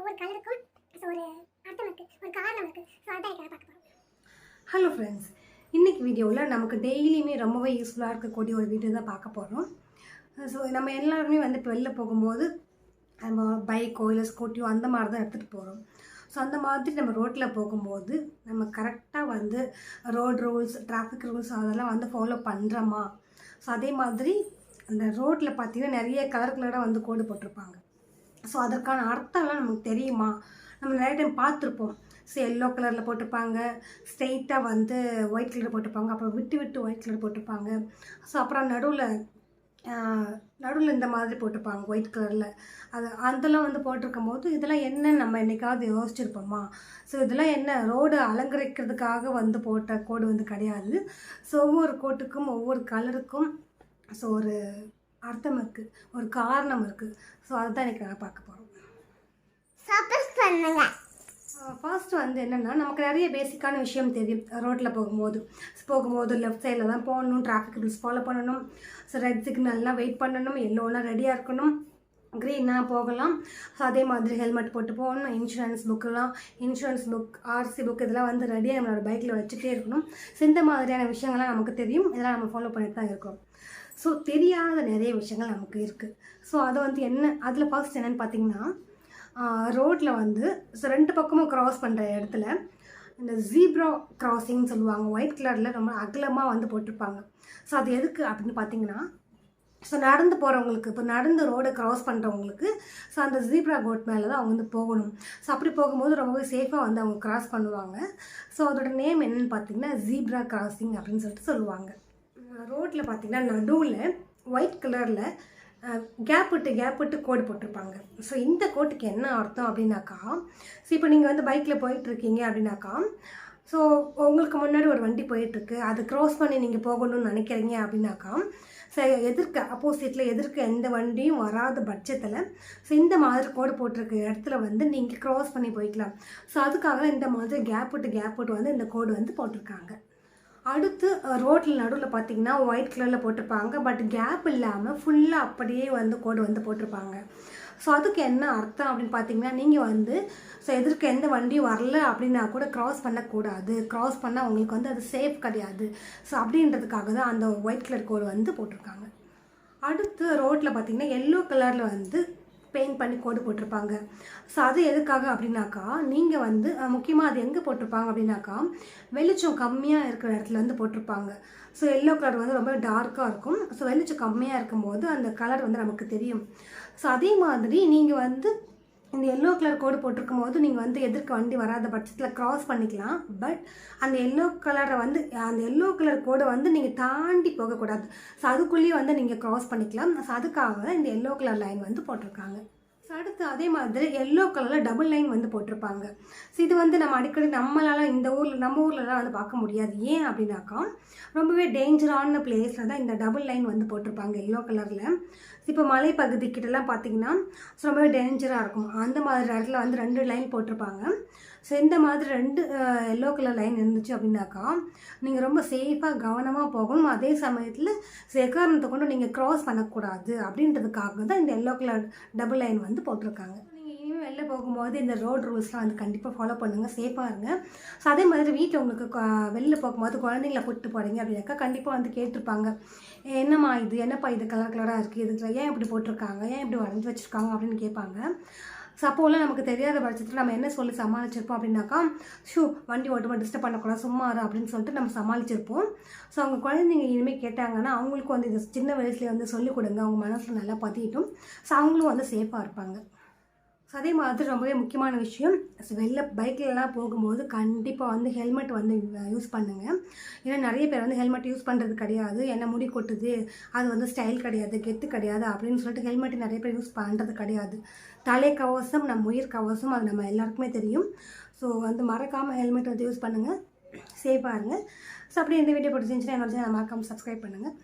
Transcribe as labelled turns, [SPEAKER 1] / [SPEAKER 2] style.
[SPEAKER 1] ஒவ்வொரு கலருக்கும் ஒரு அர்த்தம் இருக்குது, ஒரு காரணம் இருக்குது. ஸோ அதான் எனக்கு பார்க்க போகிறோம்.
[SPEAKER 2] ஹலோ ஃப்ரெண்ட்ஸ், இன்றைக்கி வீடியோவில் நமக்கு டெய்லியுமே ரொம்பவே யூஸ்ஃபுல்லாக இருக்கக்கூடிய ஒரு வீடியோ தான் பார்க்க போகிறோம். ஸோ நம்ம எல்லாருமே வந்து இப்போ வெளில போகும்போது நம்ம பைக்கோ இல்லை ஸ்கூட்டியோ அந்த மாதிரி தான் எடுத்துகிட்டு போகிறோம். ஸோ அந்த மாதிரி நம்ம ரோட்டில் போகும்போது நம்ம கரெக்டாக வந்து ரோட் ரூல்ஸ், டிராஃபிக் ரூல்ஸ் அதெல்லாம் வந்து ஃபாலோ பண்ணுறோமா? ஸோ அதே மாதிரி அந்த ரோட்டில் பார்த்திங்கன்னா நிறைய கலராக வந்து கோடு போட்டிருப்பாங்க. ஸோ அதற்கான அர்த்தம்லாம் நமக்கு தெரியுமா? நம்ம நிறைய டைம் பார்த்துருப்போம். ஸோ எல்லோ கலரில் போட்டிருப்பாங்க, ஸ்ட்ரெயிட்டாக வந்து ஒயிட் கலர் போட்டிருப்பாங்க, அப்புறம் விட்டு விட்டு ஒயிட் கலர் போட்டிருப்பாங்க. ஸோ அப்புறம் நடுவில் இந்த மாதிரி போட்டிருப்பாங்க ஒயிட் கலரில். அதெல்லாம் வந்து போட்டிருக்கும் போது இதெல்லாம் என்ன நம்ம என்றைக்காவது யோசிச்சிருப்போமா? ஸோ இதெல்லாம் என்ன ரோடு அலங்கரிக்கிறதுக்காக வந்து போட்ட கோடு வந்து கிடையாது. ஸோ ஒவ்வொரு கோட்டுக்கும் ஒவ்வொரு கலருக்கும் ஸோ ஒரு அர்த்தம் இருக்குது, ஒரு காரணம் இருக்குது. ஸோ அதுதான் எனக்கு நான் பார்க்க போகிறோம். ஃபர்ஸ்ட் வந்து என்னென்னா, நமக்கு நிறைய பேசிக்கான விஷயம் தெரியும். ரோட்டில் போகும்போது லெஃப்ட் சைடில் தான் போகணும், டிராஃபிக் ரூல்ஸ் ஃபாலோ பண்ணணும், ஸோ ரெட் சிக்னல்லாம் வெயிட் பண்ணணும், எல்லோலாம் ரெடியாக இருக்கணும், க்ரீனாக போகலாம். ஸோ அதே மாதிரி ஹெல்மெட் போட்டு போகணும், இன்சூரன்ஸ் புக், ஆர்சி புக் இதெல்லாம் வந்து ரெடியாக நம்மளோட பைக்கில் வச்சுட்டே இருக்கணும். ஸோ இந்த மாதிரியான விஷயங்கள்லாம் நமக்கு தெரியும். இதெல்லாம் நம்ம ஃபாலோ பண்ணிட்டு தான் இருக்கோம். ஸோ தெரியாத நிறைய விஷயங்கள் நமக்கு இருக்குது. ஸோ அதை வந்து அதில் ஃபர்ஸ்ட் என்னென்னு பார்த்திங்கன்னா, ரோட்டில் வந்து ஸோ 2 பக்கமும் க்ராஸ் பண்ணுற இடத்துல இந்த ஜீப்ரா கிராசிங்னு சொல்லுவாங்க. ஒயிட் கலரில் ரொம்ப அகலமாக வந்து போட்டிருப்பாங்க. ஸோ அது எதுக்கு அப்படின்னு பார்த்தீங்கன்னா, ஸோ நடந்து போகிறவங்களுக்கு, இப்போ நடந்து ரோடை க்ராஸ் பண்ணுறவங்களுக்கு ஸோ அந்த ஜீப்ரா கோட் மேலே தான் அவங்க வந்து போகணும். ஸோ அப்படி போகும்போது ரொம்பவே சேஃபாக வந்து அவங்க க்ராஸ் பண்ணுவாங்க. ஸோ அதோட நேம் என்னென்னு பார்த்தீங்கன்னா ஜீப்ரா கிராசிங் அப்படின்னு சொல்லுவாங்க. ரோட்டில் பார்த்திங்கன்னா நடுவில் ஒயிட் கலரில் கேப் விட்டு கோடு போட்டிருப்பாங்க. ஸோ இந்த கோட்டுக்கு என்ன அர்த்தம் அப்படின்னாக்கா, ஸோ இப்போ நீங்கள் வந்து பைக்கில் போயிட்டுருக்கீங்க அப்படின்னாக்கா, ஸோ உங்களுக்கு முன்னாடி ஒரு வண்டி போயிட்டுருக்கு, அது க்ராஸ் பண்ணி நீங்கள் போகணும்னு நினைக்கிறீங்க அப்படின்னாக்கா, ஸோ ஆப்போசிட்டில் எதிர்க்க எந்த வண்டியும் வராத பட்சத்தில் ஸோ இந்த மாதிரி கோடு போட்டிருக்க இடத்துல வந்து நீங்கள் க்ராஸ் பண்ணி போய்க்கலாம். ஸோ அதுக்காக இந்த மாதிரி கேப் விட்டு வந்து இந்த கோடு வந்து போட்டிருக்காங்க. அடுத்து ரோட்டில் நடுவில் பார்த்திங்கன்னா ஒயிட் கலரில் போட்டிருப்பாங்க, பட் கேப் இல்லாமல் ஃபுல்லாக அப்படியே வந்து கோடு வந்து போட்டிருப்பாங்க. ஸோ அதுக்கு என்ன அர்த்தம் அப்படின்னு பார்த்தீங்கன்னா, நீங்கள் வந்து ஸோ எதிர்க்க எந்த வண்டியும் வரல அப்படின்னா கூட க்ராஸ் பண்ணக்கூடாது, க்ராஸ் பண்ணால் உங்களுக்கு வந்து அது சேஃப் கிடையாது. ஸோ அப்படின்றதுக்காக தான் அந்த ஒயிட் கலர் கோடு வந்து போட்டிருக்காங்க. அடுத்து ரோட்டில் பார்த்திங்கன்னா எல்லோ கலரில் வந்து பெயிண்ட் பண்ணி கோடு போட்டிருப்பாங்க. ஸோ அது எதுக்காக அப்படின்னாக்கா, நீங்கள் வந்து முக்கியமாக அது எங்கே போட்டிருப்பாங்க அப்படின்னாக்கா, வெளிச்சம் கம்மியாக இருக்கிற இடத்துல வந்து போட்டிருப்பாங்க. ஸோ எல்லோ கலர் வந்து ரொம்ப டார்க்காக இருக்கும். ஸோ வெளிச்சம் கம்மியாக இருக்கும்போது அந்த கலர் வந்து நமக்கு தெரியும். ஸோ அதே மாதிரி நீங்கள் வந்து இந்த எல்லோ கலர் கோடு போட்டிருக்கும் போது நீங்கள் வந்து எதிர்க்க வண்டி வராத பட்சத்தில் க்ராஸ் பண்ணிக்கலாம். பட் அந்த எல்லோ கலர் கோடை வந்து நீங்கள் தாண்டி போகக்கூடாது. ஸோ அதுக்குள்ளேயே வந்து நீங்கள் க்ராஸ் பண்ணிக்கலாம். ஸோ அதுக்காக இந்த எல்லோ கலர் லைன் வந்து போட்டிருக்காங்க. ஸோ அடுத்து அதே மாதிரி எல்லோ கலரில் டபுள் லைன் வந்து போட்டிருப்பாங்க. ஸோ இது வந்து நம்ம அடிக்கடி நம்ம ஊர்லலாம் வந்து பார்க்க முடியாது. ஏன் அப்படின்னாக்கா, ரொம்பவே டேஞ்சரான பிளேஸில் தான் இந்த டபுள் லைன் வந்து போட்டிருப்பாங்க எல்லோ கலரில். இப்போ மலைப்பகுதிக்கிட்டலாம் பார்த்திங்கன்னா ரொம்பவே டேஞ்சராக இருக்கும். அந்த மாதிரி இடத்துல வந்து 2 லைன் போட்டிருப்பாங்க. ஸோ இந்த மாதிரி 2 எல்லோ கலர் லைன் இருந்துச்சு அப்படின்னாக்கா, நீங்கள் ரொம்ப சேஃபாக கவனமாக போகணும். அதே சமயத்தில் எக்காரணத்தை கொண்டு நீங்கள் க்ராஸ் பண்ணக்கூடாது அப்படின்றதுக்காக தான் இந்த எல்லோ கலர் டபுள் லைன் வந்து போட்டிருக்காங்க. நீங்கள் இனிமேல் வெளில போகும்போது இந்த ரோட் ரூல்ஸ்லாம் வந்து கண்டிப்பாக ஃபாலோ பண்ணுங்கள், சேஃபாக இருங்க. ஸோ அதே மாதிரி வீட்டில் உங்களுக்கு வெளில போகும்போது குழந்தைங்கள கூப்பிட்டு போகிறீங்க அப்படின்னாக்கா கண்டிப்பாக வந்து கேட்டிருப்பாங்க, என்னப்பா இது கலராக இருக்குது, இதுக்கு ஏன் இப்படி போட்டிருக்காங்க, ஏன் இப்படி வரைஞ்சி வச்சுருக்காங்க அப்படின்னு கேட்பாங்க. ஸோ அப்போலாம் நமக்கு தெரியாத பட்சத்தில் நம்ம என்ன சொல்லி சமாளிச்சிருப்போம் அப்படின்னாக்கா, வண்டி ஓட்டுமா டிஸ்டர்ப் பண்ணக்கூடாது, சும்மா அப்படின்னு சொல்லிட்டு நம்ம சமாளிச்சிருப்போம். ஸோ அவங்க குழந்தைங்க இனிமேல் கேட்டாங்கன்னா அவங்களுக்கும் வந்து இது சின்ன வயசுலேயே வந்து சொல்லிக் கொடுங்க, அவங்க மனசில் நல்லா பதியட்டும். ஸோ அவங்களும் வந்து சேஃபாக இருப்பாங்க. ஸோ அதே மாதிரி ரொம்பவே முக்கியமான விஷயம், ஸோ பைக்கிலலாம் போகும்போது கண்டிப்பாக வந்து ஹெல்மெட் வந்து யூஸ் பண்ணுங்கள். ஏன்னா நிறைய பேர் வந்து ஹெல்மெட் யூஸ் பண்ணுறது கிடையாது. என்ன முடி கொட்டுது, அது வந்து ஸ்டைல் கிடையாது, கெத்து கிடையாது அப்படின்னு சொல்லிட்டு ஹெல்மெட் நிறைய பேர் யூஸ் பண்ணுறது கிடையாது. தலைக்கவசம் நம் உயிர் கவசம், அது நம்ம எல்லாருக்குமே தெரியும். ஸோ வந்து மறக்காமல் ஹெல்மெட் வந்து யூஸ் பண்ணுங்கள், சேஃபாக இருங்க. ஸோ அப்படியே இந்த வீடியோ பிடிச்சிருந்துச்சுன்னா என்னோட சேனலை மறக்காமல் சப்ஸ்கிரைப் பண்ணுங்கள்.